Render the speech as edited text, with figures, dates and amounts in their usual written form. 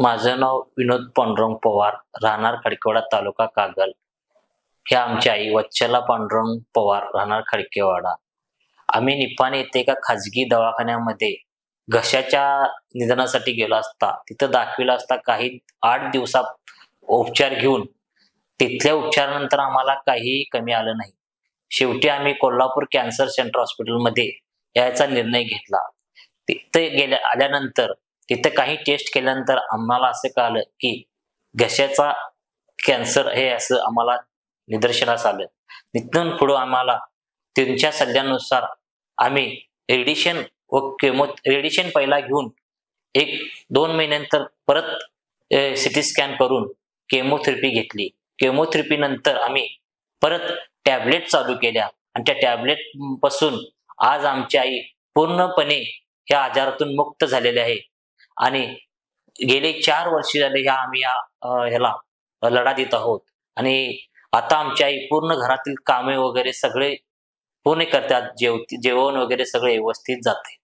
माझं नाव विनोद पांडुरंग पवार, राहणार खडकेवाडा, तालुका कागल. हे आमची आई वत्सला पांडुरंग पवार, राहणार खडकेवाडा. आम्ही निपाणी येथे एका खाजगी दवाखान्यामध्ये घशाच्या निदानासाठी गेलो असता, तिथं दाखविलं असता काही 8 दिवसात उपचार घेऊन तिथल्या उपचारानंतर आम्हाला काहीही कमी आलं नाही. शेवटी आम्ही कोल्हापूर कॅन्सर सेंटर हॉस्पिटलमध्ये यायचा निर्णय घेतला. तिथे आल्यानंतर तिथे काही टेस्ट केल्यानंतर आम्हाला असं कळालं की घशाचा कॅन्सर हे असं आम्हाला निदर्शनास आलं. तिथून पुढे आम्हाला त्यांच्या सल्ल्यानुसार आम्ही रेडिएशन रेडिएशन पहिला घेऊन 1-2 महिन्यानंतर परत सिटी स्कॅन करून केमोथेरपी घेतली. केमोथेरपी नंतर आम्ही परत टॅबलेट चालू केल्या आणि त्या टॅबलेट पासून आज आमची आई पूर्णपणे या आजारातून मुक्त झालेली आहे आणि गेले 4 वर्ष झाले आम्ही ह्याला लढा देत आहोत आणि आता आमची आई पूर्ण घरातील कामे वगैरे सगळे पूर्ण करतात. जेवण वगैरे सगळे व्यवस्थित जाते.